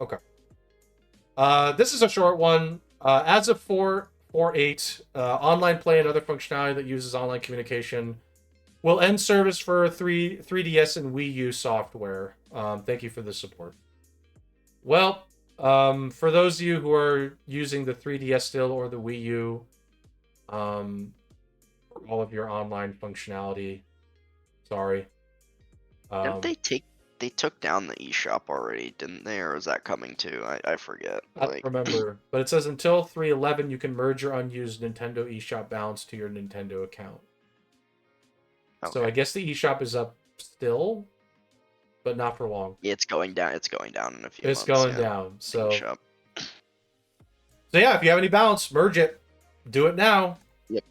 Okay. This is a short one. As of 4.8, online play and other functionality that uses online communication will end service for 3DS and Wii U software. Thank you for the support. Well, for those of you who are using the 3DS still or the Wii U, for all of your online functionality, sorry. Didn't Um, they took down the eShop already, didn't they? Or is that coming too? I forget. I don't Like, remember, but it says until 3.11, you can merge your unused Nintendo eShop balance to your Nintendo account. So okay. I guess the eShop is up still, but not for long. Yeah, it's going down. It's going down in a few It's months. going Yeah, down. So eShop. yeah, if you have any balance, merge it. Do it now. Yep.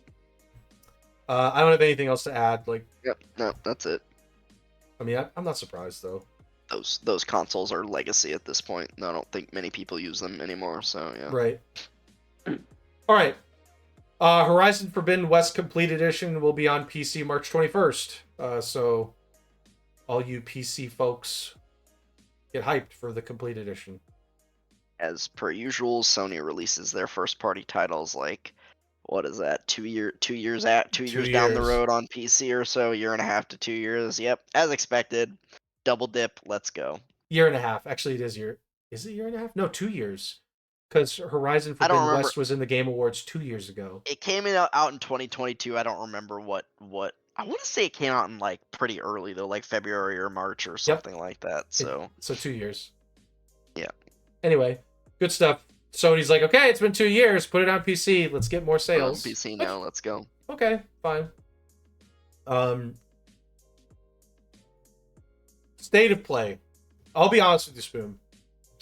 I don't have anything else to add. Like, Yep. No, that's it. I mean, I'm not surprised though. Those consoles are legacy at this point. I don't think many people use them anymore. So yeah. Right. All right. Horizon Forbidden West Complete Edition will be on PC March 21st. So all you PC folks get hyped for the Complete Edition. As per usual, Sony releases their first party titles like what is that? 2 years 2 down the years. road on PC or so, year and a half to 2 years. Yep, as expected. Double dip. Let's go. Year and a half. Actually, it is year. Is it year and a half? No, 2 years. Because Horizon I don't Forbidden remember. West was in the Game Awards 2 years ago. It came out in 2022. I don't remember what. I want to say it came out in like pretty early though, like February or March or Yep. something like that. So So 2 years. yeah, Anyway, good stuff. Sony's like, okay, it's been 2 years. Put it on PC. Let's get more put it on sales. PC now. Let's go. Okay, fine. Um, State of Play. I'll be honest with you, Spoon.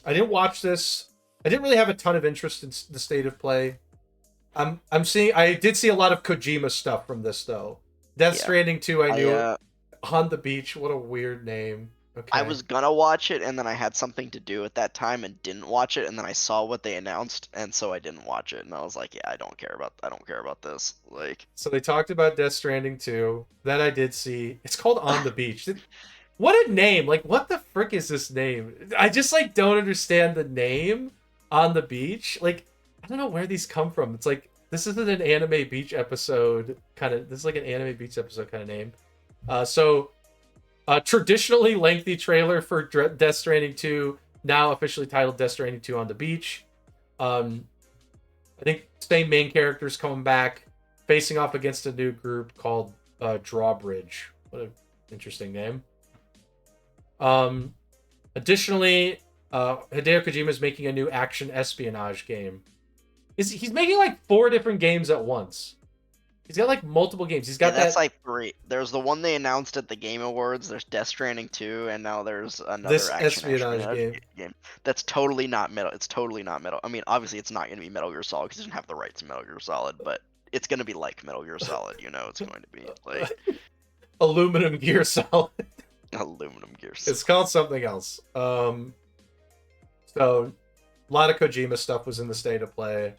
I didn't watch this. I didn't really have a ton of interest in the State of Play. I'm seeing. I did see a lot of Kojima stuff from this though. Death Yeah, Stranding 2. I I knew On the Beach. What a weird name. I Okay. was gonna watch it and then I had something to do at that time and didn't watch it and then I saw what they announced and so I didn't watch it and I was like, yeah, I don't care about this. Like, So they talked about Death Stranding 2. That I did see. It's called On the Beach. What a name! Like, what the frick is this name? I just like don't understand the name On the Beach. Like, I don't know where these come from. It's like this isn't an anime beach episode kind of. This is like an anime beach episode kind of name. So traditionally lengthy trailer for Death Stranding 2, now officially titled Death Stranding 2 on the Beach. Um, I think same main characters coming back, facing off against a new group called Drawbridge. What an interesting name. Additionally, Hideo Kojima is making a new action espionage game. He's making like 4 different games at once. He's got like multiple games. He's yeah, got that's that like three. There's the one they announced at the Game Awards. There's Death Stranding 2, and now there's another this action espionage espionage game. game. That's totally not metal. It's totally not metal. I mean, obviously, it's not going to be Metal Gear Solid because it doesn't have the rights to Metal Gear Solid, but it's going to be like Metal Gear Solid. You know, it's going to be like Aluminum Gear Solid. aluminum Gear It's Solid. called something else. So a lot of Kojima stuff was in the State of Play.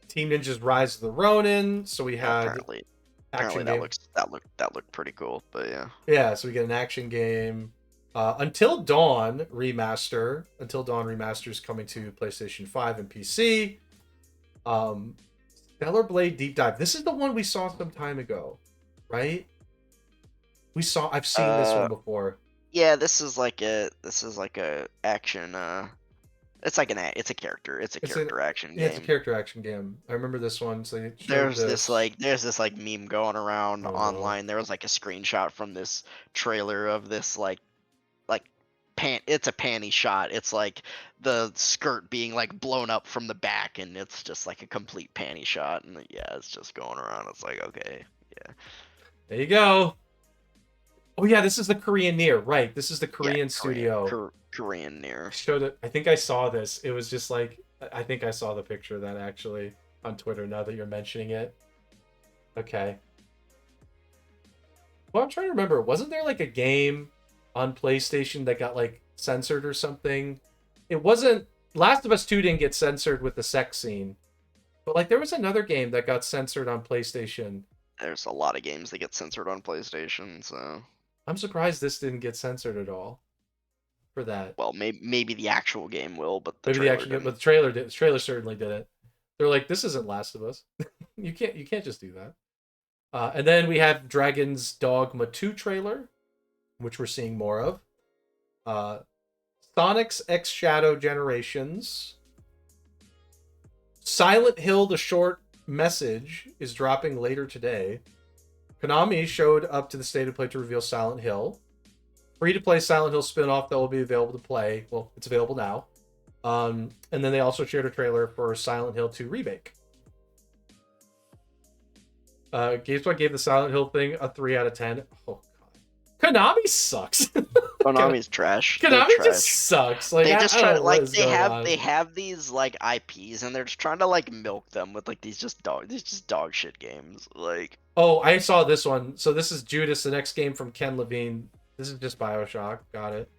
Team Ninja's Rise of the Ronin. So we had Apparently, action that game. looked pretty cool. But yeah, Yeah, so we get an action game. Until Dawn remaster. Until Dawn remaster is coming to PlayStation 5 and PC. Stellar Blade Deep Dive. This is the one we saw some time ago, right? I've seen this one before. yeah. This is like a action. It's a character. It's a It's an character action Yeah, it's a game. character action game. I remember this one. So they showed this. There's this like meme going around Oh no. online. There was like a screenshot from this trailer of this like it's a panty shot. It's like the skirt being like blown up from the back and it's just like a complete panty shot and yeah, it's just going around. It's like, okay. Yeah. There you go. Oh yeah, this is the Korean Near, right? This is the Yeah, Korean studio. Korean near. Showed it. I think I saw this. It was just like I think I saw the picture of that actually on Twitter. Now that you're mentioning it, okay. Well, I'm trying to remember. Wasn't there like a game on PlayStation that got like censored or something? It wasn't. Last of Us 2 didn't get censored with the sex scene, but like there was another game that got censored on PlayStation. There's a lot of games that get censored on PlayStation, so I'm surprised this didn't get censored at all. for that. Well, maybe the actual game will, but the Maybe the trailer actual, didn't. but the trailer did. The trailer certainly didn't. They're like, this isn't Last of Us. You can't just do that. And then we have Dragon's Dogma 2 trailer, which we're seeing more of. Uh, Sonic's X Shadow Generations. Silent Hill: The Short Message is dropping later today. Konami showed up to the State of Play to reveal Silent Hill. Free-to-play Silent Hill spin-off that will be available to play. Well, it's available now. And then they also shared a trailer for Silent Hill 2 Remake. GameSpot gave the Silent Hill thing a 3 out of 10. Oh, God. Konami sucks. Konami's trash. They're Konami trash. just sucks. Like, They I just don't try know to what like is going on. they have these like IPs and they're just trying to like milk them with like these just dog shit games. Like, Oh, I saw this one. So this is Judas, the next game from Ken Levine. This is just BioShock. Got it.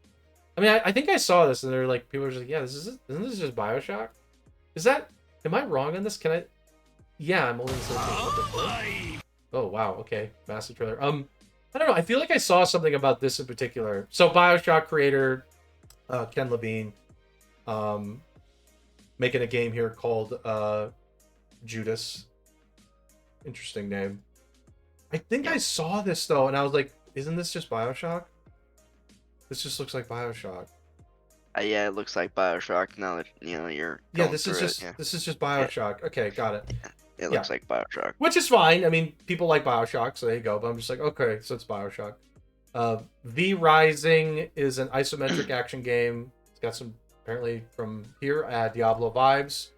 I mean, I think I saw this, and they're like, people are just like, yeah, isn't this just BioShock? Is that? Am I wrong on this? Can I? Yeah, I'm holding this. Oh wow. Okay, massive trailer. I don't know. I feel like I saw something about this in particular. So BioShock creator, Ken Levine, making a game here called Judas. Interesting name. I think I saw this though, and I was like, isn't this just BioShock? This just looks like BioShock. yeah, it looks like BioShock now that you're. Yeah, Going this is through just it, yeah. this is just BioShock. Okay, got it. It looks like BioShock. Which is fine. I mean, people like BioShock, so there you go. But I'm just like, okay, so it's BioShock. V Rising is an isometric action game. It's got some apparently from here Diablo vibes.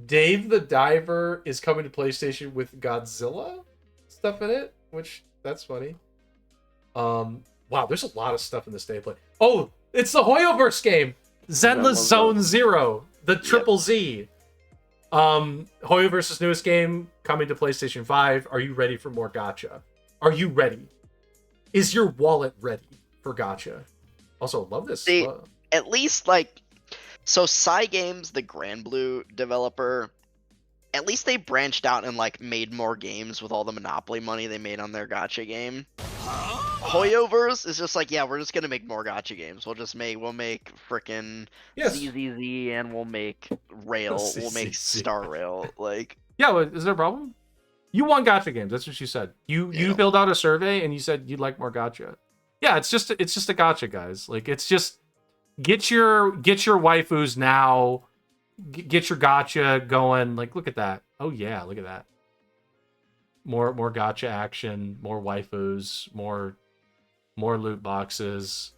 Dave the Diver is coming to PlayStation with Godzilla stuff in it, which that's funny. Wow, there's a lot of stuff in this day play. Oh, it's the Hoyoverse game, Zenless Zone Zero, the Triple Z. Hoyoverse's newest game coming to PlayStation 5. Are you ready for more gacha? Are you ready? Is your wallet ready for gacha? Also, love this. At least like. So Cygames, the Grand Blue developer, at least they branched out and like made more games with all the Monopoly money they made on their gacha game. Hoyoverse is just like, yeah, we're just gonna make more gacha games. We'll make frickin' ZZZ and we'll make Rail. We'll make Star Rail. Like, yeah, is there a problem? You want gacha games. That's what you said. You filled out a survey and you said you'd like more gacha. Yeah, it's just a gacha, guys. Like, it's just get your waifus now. Get your gacha going. Like, look at that. Oh yeah, look at that. More gacha action, more waifus, more loot boxes.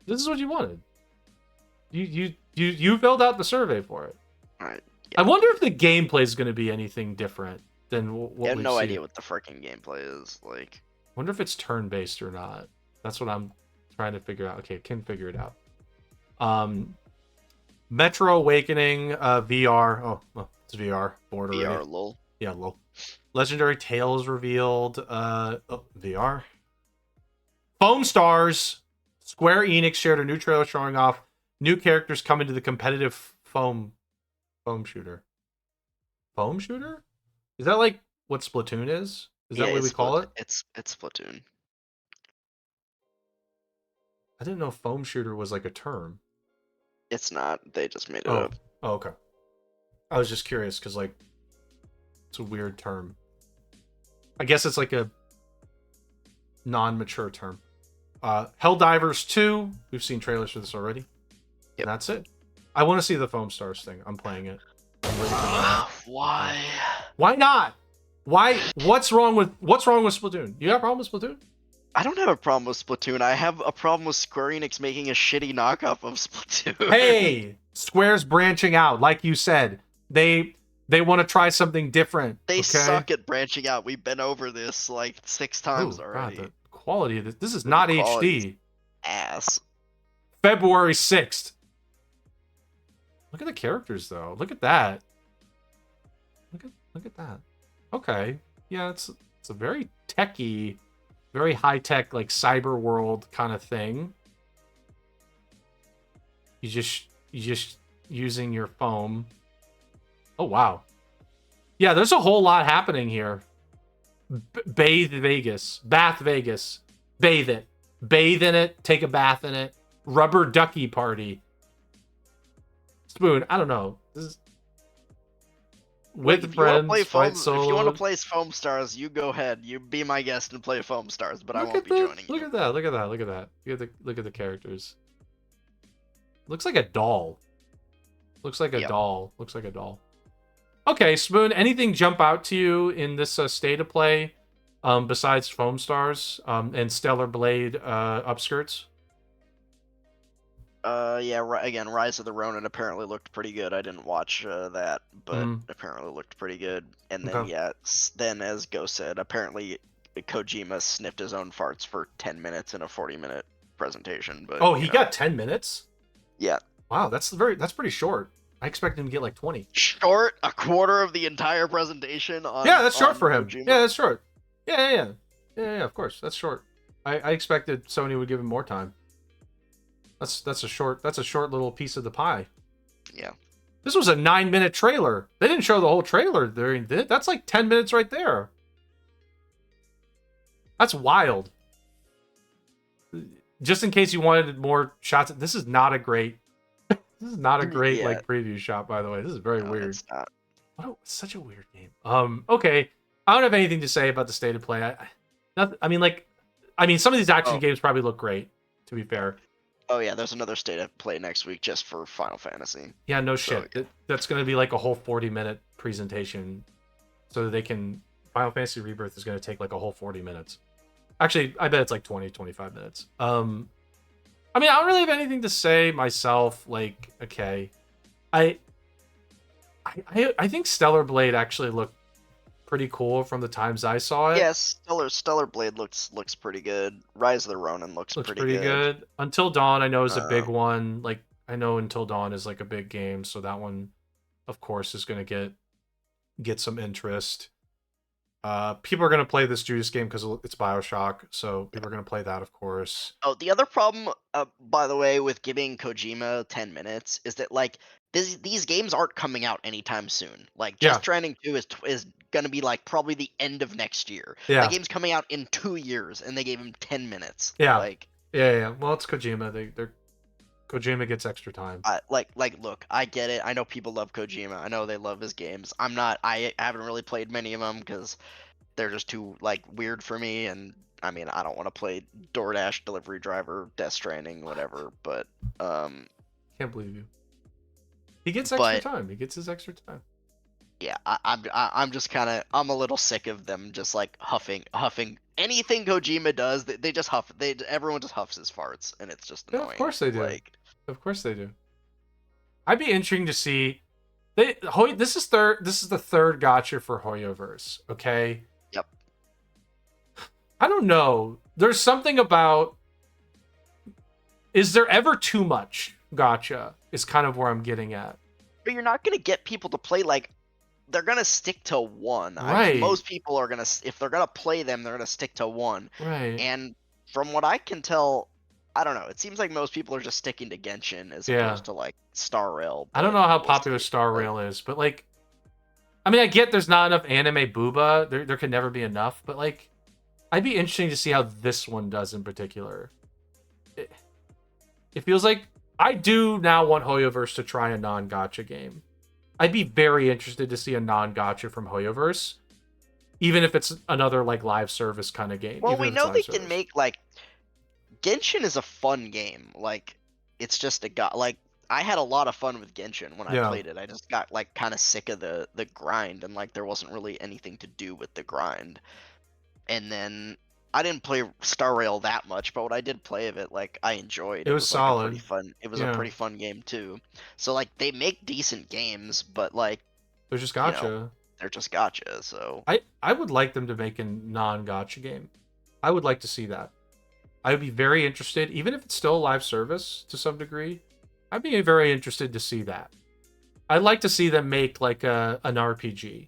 This is what you wanted. You filled out the survey for it. All right. Yeah. I wonder if the gameplay is going to be anything different than what I have we've no seen. idea what the freaking gameplay is like. Wonder if it's turn-based or not. That's what I'm trying to figure out. Okay, can figure it out. Metro Awakening VR. Oh, well, it's VR. Board already. VR, lol. Yeah, lol. Legendary Tales revealed. VR. Foam Stars. Square Enix shared a new trailer showing off new characters coming to the competitive foam shooter. Foam shooter? Is that like what Splatoon is? Is that what we call it? It's Splatoon. I didn't know foam shooter was like a term. It's not. They just made it up. Oh, okay. I was just curious because like it's a weird term. I guess it's like a non-mature term. Helldivers 2. We've seen trailers for this already. Yep. And that's it. I want to see the Foam Stars thing. I'm playing it. Why? Why not? Why? What's wrong with Splatoon? You got a problem with Splatoon? I don't have a problem with Splatoon. I have a problem with Square Enix making a shitty knockoff of Splatoon. Hey, Square's branching out, like you said. They want to try something different. They okay? suck at branching out. We've been over this like 6 times already. God, the quality of this is not HD. Ass. February 6th. Look at the characters though. Look at that. Look at that. Okay. Yeah, it's a very techy, very high-tech, like cyber world kind of thing. You just using your foam. Oh wow. Yeah, there's a whole lot happening here. Bath Vegas. Bathe it. bathe in it, take a bath in it, rubber ducky party. Spoon, I don't know. This is Look, with if you want to play friends, fight foam, if you want to solo. play Foam Stars, you go ahead. You be my guest and play Foam Stars, but I Look won't at be the joining look you. at that, look at that, look at that. Look at the characters. Looks like a doll. Looks like a Yep. doll. Looks like a doll. Okay, Spoon, anything jump out to you in this state of play besides Foam Stars and Stellar Blade upskirts? Yeah. Again, Rise of the Ronin apparently looked pretty good. I didn't watch that, but Mm, apparently looked pretty good. And then okay. yeah, then as Ghost said, apparently Kojima sniffed his own farts for 10 minutes in a 40-minute presentation. But Oh, he got 10 minutes? yeah, Wow, that's pretty short. I expected him to get like 20. short, a quarter of the entire presentation on. Yeah, that's short on for him. Kojima. Yeah, that's short. Yeah, of course. That's short. I expected Sony would give him more time. That's a short little piece of the pie. Yeah. This was a 9-minute trailer. They didn't show the whole trailer during this. That's like 10 minutes right there. That's wild. Just in case you wanted more shots, this is not a great Yeah. like preview shot, by the way. This is very No, weird. it's not. It's such a weird game. Okay. I don't have anything to say about the state of play. I mean, some of these action games probably look great, to be fair. Oh yeah, there's another state of play next week just for Final Fantasy. Yeah, no So, shit. That's going to be like a whole 40-minute presentation, so that they can. Final Fantasy Rebirth is going to take like a whole 40 minutes. Actually, I bet it's like 20, 25 minutes. I mean, I don't really have anything to say myself. Like, okay, I think Stellar Blade actually looked pretty cool from the times I saw it. yes, Stellar Blade looks pretty good. Rise of the Ronin looks Pretty good. Until Dawn, I know, is a big Um, one. Like, I know Until Dawn is like a big game, so that one, of course, is going to get some interest. People are going to play this Judas game because it's BioShock, so people are going to play that, of course. Oh, the other problem, by the way, with giving Kojima 10 minutes is that like these games aren't coming out anytime soon. Like Yeah, Death Stranding 2 is gonna be like probably the end of next year. That yeah, game's coming out in 2 years, and they gave him 10 minutes. yeah, Like, yeah. Well, it's Kojima. They're Kojima gets extra time. look, I get it. I know people love Kojima. I know they love his games. I'm not. I haven't really played many of them because they're just too like weird for me. And I mean, I don't want to play DoorDash delivery driver, Death Stranding, whatever. But Can't believe you. He gets extra but time. He gets his extra time. yeah, I'm just kind of I'm a little sick of them just like huffing anything Kojima does. They just huff. Everyone just huffs his farts, and it's just Yeah, annoying. of course they do. Like, Of course they do. I'd be interesting to see. This is the third gotcha for Hoyoverse. Okay. yep. I don't know. There's something about. Is there ever too much gotcha? Is kind of where I'm getting at. But you're not gonna get people to play like they're gonna stick to one. Right. Most people are gonna if they're gonna play them, they're gonna stick to one. Right. And from what I can tell, I don't know. It seems like most people are just sticking to Genshin as Yeah. opposed to like Star Rail. I don't but know how we'll popular see. Star Rail is, but like, I mean, I get there's not enough anime booba. There could never be enough, but like, I'd be interesting to see how this one does in particular. It feels like I do now want Hoyoverse to try a non-gotcha game. I'd be very interested to see a non-gotcha from Hoyoverse, even if it's another like live service kind of game. Well, even we if it's know live they service. can make like Genshin is a fun game. Like it's just like I had a lot of fun with Genshin when I Yeah. played it. I just got like kind of sick of the grind and like there wasn't really anything to do with the grind. And then I didn't play Star Rail that much, but what I did play of it, like I enjoyed. It was like a pretty solid. fun. It was a Yeah. pretty fun game too. So like they make decent games, but like They're just you gotcha. know, they're just gotcha. So I would like them to make a non-gotcha game. I would like to see that. I would be very interested, even if it's still a live service to some degree. I'd be very interested to see that. I'd like to see them make like an RPG,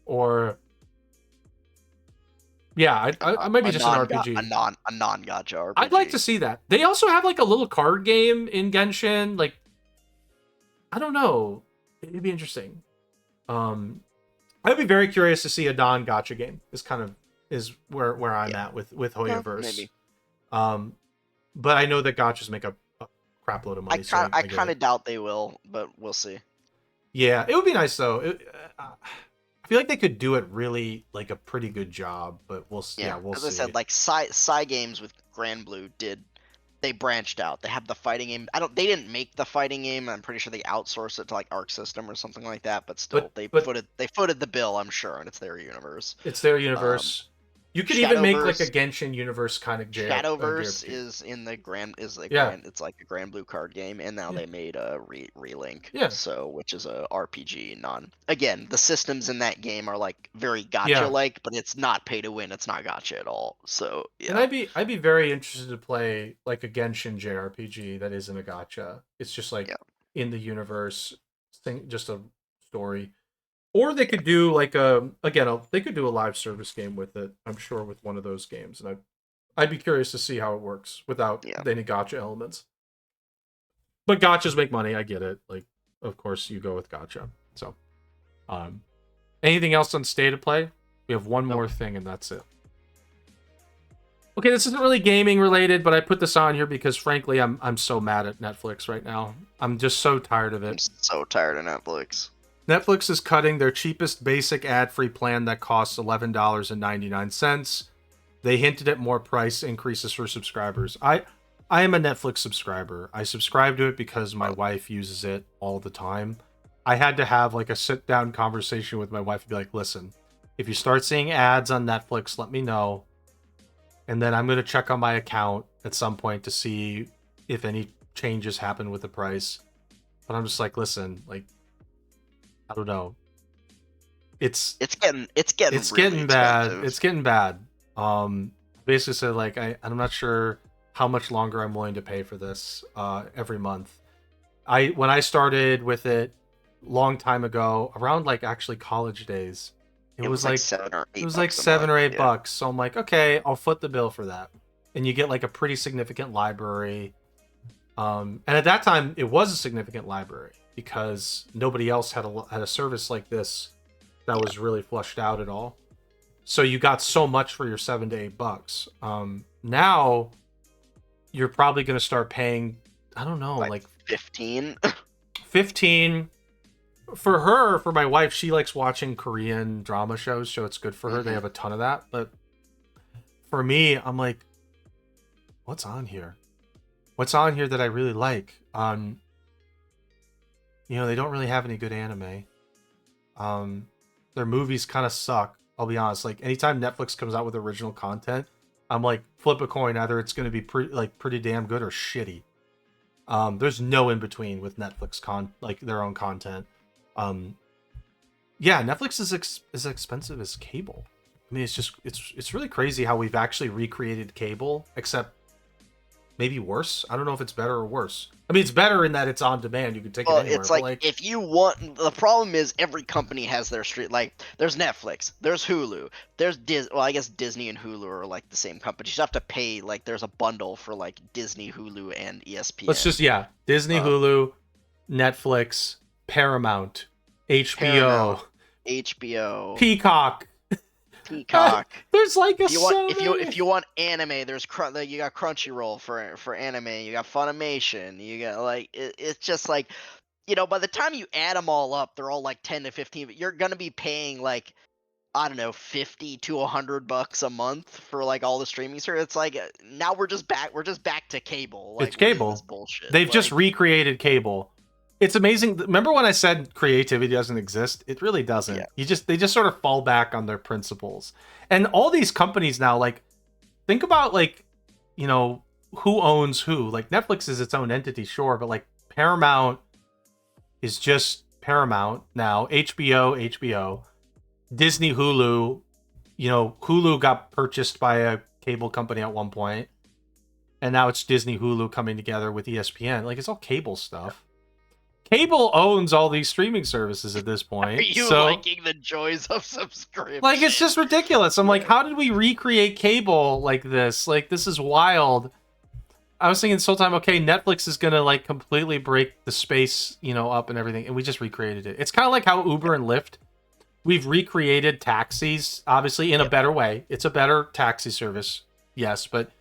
or yeah, I maybe just an RPG. a non gotcha RPG. I'd like to see that. They also have like a little card game in Genshin. Like, I don't know, it'd be interesting. I'd be very curious to see a non-gotcha game. Is kind of where I'm at with Yeah, Hoyoverse. maybe. But I know that gotchas make a crap load of money, so I I get kind it. of doubt they will, but we'll see. Yeah, it would be nice though. I feel like they could do it really like a pretty good job, but Yeah, we'll as I see. said, like Games with Grand Blue they branched out. They have the fighting game. They didn't make the fighting game. I'm pretty sure they outsourced it to like Arc System or something like that. But still, But they footed the bill. I'm sure, and it's their universe. it's their Um, universe. You could even make like a Shadowverse Genshin universe kind of Shadowverse JRPG. is in the Yeah, it's like a Grand Blue card game, and now yeah, they made a Relink, yeah, so which is a RPG. Again, the systems in that game are like very gotcha yeah. like, but it's not pay to win. It's not gotcha at all. So And yeah, I'd be very interested to play like a Genshin JRPG that isn't a gotcha. It's just like yeah, in the universe, thing, just a story. Or they could do like they could do a live service game with it. I'm sure with one of those games, and I'd be curious to see how it works without yeah. any gotcha elements. But gotchas make money. I get it. Like, of course, you go with gotcha. So, um, anything else on State of Play? We have one Nope. more thing, and that's it. Okay, this isn't really gaming related, but I put this on here because, frankly, I'm so mad at Netflix right now. I'm just so tired of I'm it. so tired of Netflix. Netflix is cutting their cheapest basic ad-free plan that costs $11.99. They hinted at more price increases for subscribers. I am a Netflix subscriber. I subscribe to it because my wife uses it all the time. I had to have like a sit-down conversation with my wife and be like, "Listen, if you start seeing ads on Netflix, let me know, and then I'm going to check on my account at some point to see if any changes happen with the price." But I'm just like, "Listen, like I don't know. It's Really getting bad. expensive. It's getting bad. Basically said like I'm not sure how much longer I'm willing to pay for this every month. When I started with it long time ago, around like actually college days, It was like seven or it eight was like bucks a seven month. or eight Yeah, bucks. So I'm like, okay, I'll foot the bill for that. And you get like a pretty significant library. And at that time, it was a significant library because nobody else had a service like this that was really flushed out at all. So you got so much for your $7 to $8. Now you're probably going to start paying, I don't know, like like 15. 15 for her. For my wife, she likes watching Korean drama shows, so it's good for her. They Hmm. have a ton of that. But for me, I'm like, what's on here? What's on here that I really like? They don't really have any good anime. Um, their movies kind of suck. I'll be honest. Like anytime Netflix comes out with original content, I'm like flip a coin. Either it's going to be pretty damn good or shitty. There's no in between with Netflix like their own content. Um, yeah, Netflix is as expensive as cable. I mean, it's really crazy how we've actually recreated cable, except maybe worse. I don't know if it's better or worse. I mean, it's better in that it's on demand. You can take it Well, anywhere. it's But like like, if you want. The problem is every company has their street. Like there's Netflix, there's Hulu, there's Well, I guess Disney and Hulu are like the same company. You just have to pay. Like there's a bundle for like Disney, Hulu, and let's just ESPN. Disney, Uh, Hulu, Netflix, Paramount, Paramount, HBO, HBO, Peacock. Peacock. There's like a If you want, so many. if you want anime, you got Crunchyroll for anime. You got Funimation. You got it's just like by the time you add them all up, they're all like 10 to 15. But you're gonna be paying like I don't know, 50 to $100 a month for like all the streaming service. It's like now we're just back to cable. It's Like what is this cable. bullshit? They've just Like recreated cable. It's amazing. Remember when I said creativity doesn't exist? It really doesn't. yeah, They just sort of fall back on their principles. And all these companies now, like, think about like, you know, who owns who. Like Netflix is its own entity, sure, but like Paramount is just Paramount now. HBO. Disney, Hulu. Hulu got purchased by a cable company at one point, and now it's Disney, Hulu coming together with ESPN. Like it's all cable stuff. Cable owns all these streaming services at this are point. you So liking the joys of subscription? like it's just ridiculous. I'm like, how did we recreate cable like this? Like this is wild. I was thinking this whole time, okay, Netflix is gonna like completely break the space, up and everything, and we just recreated it. It's kind of like how Uber and Lyft, we've recreated taxis, obviously in a better way. It's a better taxi service, yes, but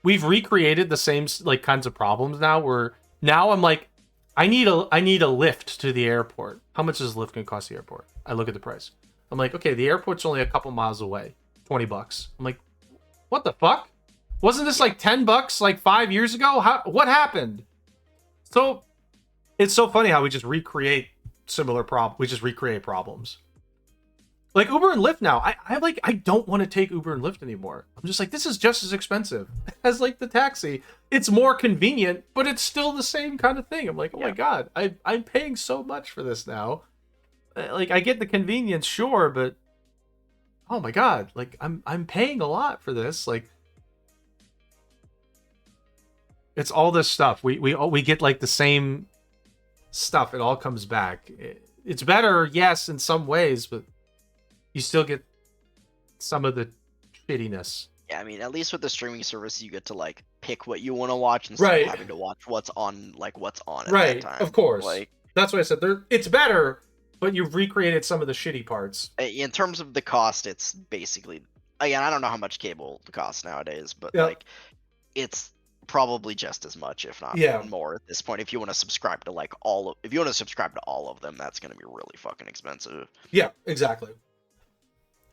we've recreated the same like kinds of problems now. Where now I'm like, I need a lift to the airport. How much is a lift gonna cost the airport? I look at the price. I'm like, okay, the airport's only a couple miles away, $20. I'm like, what the fuck? Wasn't this like $10 like 5 years ago? What happened? So it's so funny how we just recreate similar problems. We just recreate problems. Like Uber and Lyft now. I don't want to take Uber and Lyft anymore. I'm just like, this is just as expensive as like the taxi. It's more convenient, but it's still the same kind of thing. I'm like, oh my God, I'm paying so much for this now. Like I get the convenience, sure, but oh my God, like I'm paying a lot for this. Like it's all this stuff. We get like the same stuff. It all comes back. It's better, yes, in some ways, but you still get some of the shittiness. Yeah, I mean, at least with the streaming service, you get to like pick what you want to watch instead of having to watch what's on at that time. Of course. Like that's what I said. It's better, but you've recreated some of the shitty parts. in terms of the cost, it's basically, again, I don't know how much cable costs nowadays, but like it's probably just as much, if not more at this point. If you want to subscribe to all of them, that's going to be really fucking expensive. Yeah, exactly.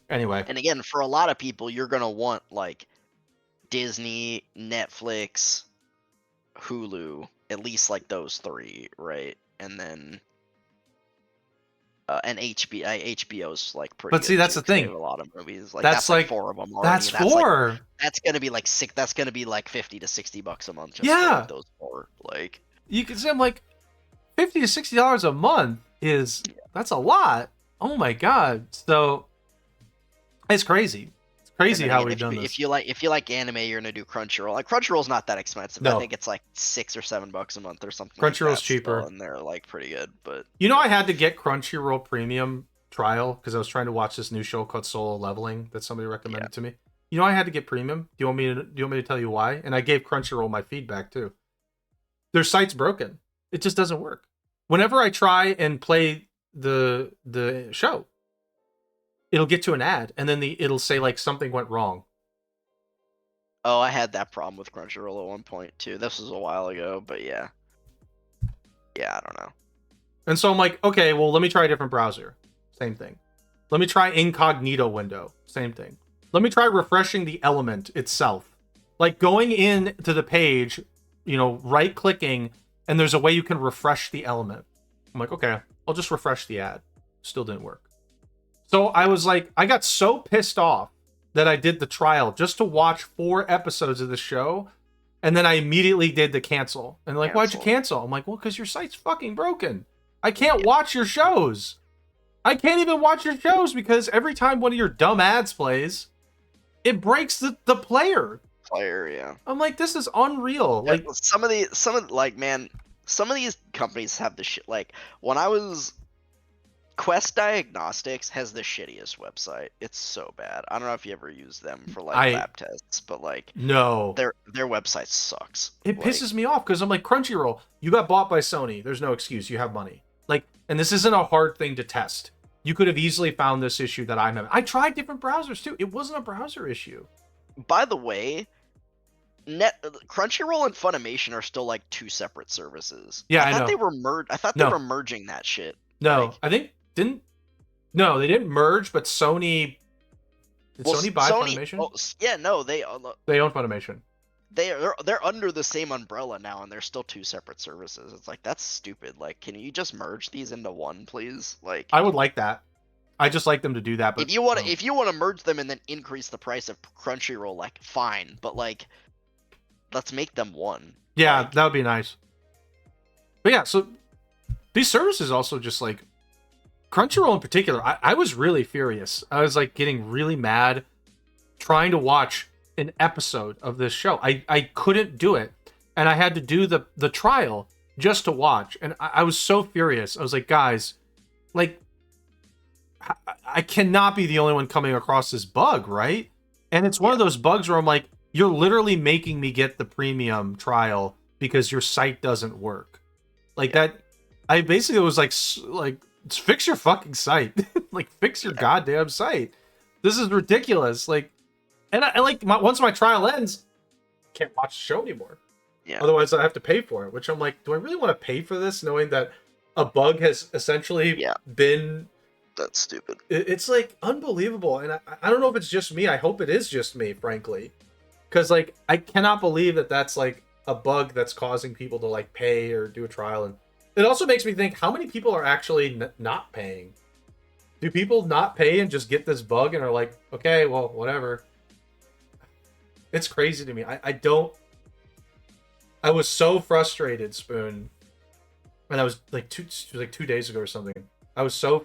Anyway. And again, for a lot of people, you're going to want like Disney, Netflix, Hulu, at least like those three, right? And then and HBO's like pretty. But see, that's the thing. A lot of movies, like that's like 4 of them already. That's 4. Like, that's gonna be like sick. That's gonna be like $50 to $60 a month. Just for like those 4. Like you can say, I'm like $50 to $60 a month that's a lot. Oh my God! So it's crazy. It's crazy how we've done this. If you like anime, you're gonna do Crunchyroll. Like Crunchyroll's not that expensive. No. I think it's like $6 or $7 a month or something. Crunchyroll's like cheaper, and they're like pretty good. But I had to get Crunchyroll Premium trial because I was trying to watch this new show called Solo Leveling that somebody recommended to me. I had to get premium. Do you want me to tell you why? And I gave Crunchyroll my feedback too. Their site's broken. It just doesn't work. Whenever I try and play the show, it'll get to an ad and then it'll say like something went wrong. Oh, I had that problem with Crunchyroll at one point too. This was a while ago, but yeah, I don't know. And so I'm like, okay, well, let me try a different browser. Same thing. Let me try incognito window. Same thing. Let me try refreshing the element itself. Like going in to the page, right clicking, and there's a way you can refresh the element. I'm like, okay, I'll just refresh the ad. Still didn't work. So I was like, I got so pissed off that I did the trial just to watch 4 episodes of the show. And then I immediately did the cancel. And like, why'd you cancel? I'm like, well, because your site's fucking broken. I can't watch your shows. I can't even watch your shows because every time one of your dumb ads plays, it breaks the player. Yeah. I'm like, this is unreal. Yeah, like some of these companies have the shit. Like when I was Quest Diagnostics has the shittiest website. It's so bad. I don't know if you ever use them for like lab tests, but like no, their website sucks. It pisses me off because I'm like, Crunchyroll, you got bought by Sony. There's no excuse. You have money. Like, and this isn't a hard thing to test. You could have easily found this issue that I'm having. I tried different browsers too. It wasn't a browser issue. By the way, Crunchyroll and Funimation are still like 2 separate services. Yeah, I thought know. They were merged. I thought they were merging that shit. No, like, I think No, they didn't merge, but Sony. Did Sony buy Funimation? Oh, yeah, no, they own Funimation. They're under the same umbrella now, and they're still 2 separate services. It's like, that's stupid. Like, can you just merge these into one, please? Like, I would like that. I just like them to do that. But if you want to merge them and then increase the price of Crunchyroll, like, fine. But like, let's make them one. Yeah, like, that would be nice. But yeah, so these services also just like Crunchyroll in particular. I was really furious. I was like getting really mad trying to watch an episode of this show. I couldn't do it, and I had to do the trial just to watch, and I was so furious. I was like, guys, like, I cannot be the only one coming across this bug, right? And it's one of those bugs where I'm like, you're literally making me get the premium trial because your site doesn't work. Like that, I basically was like fix your fucking site. Like, fix your goddamn site. This is ridiculous. Like, and I like once my trial ends, can't watch the show anymore. Yeah. Otherwise, I have to pay for it. Which I'm like, do I really want to pay for this, knowing that a bug has essentially Yeah. been? That's stupid. It's like unbelievable, and I don't know if it's just me. I hope it is just me, frankly, because like I cannot believe that that's like a bug that's causing people to like pay or do a trial, and it also makes me think how many people are actually not paying. Do people not pay and just get this bug and are like, okay, well, whatever. It's crazy to me. I don't. I was so frustrated, Spoon, and I was like 2 days ago or something. I was so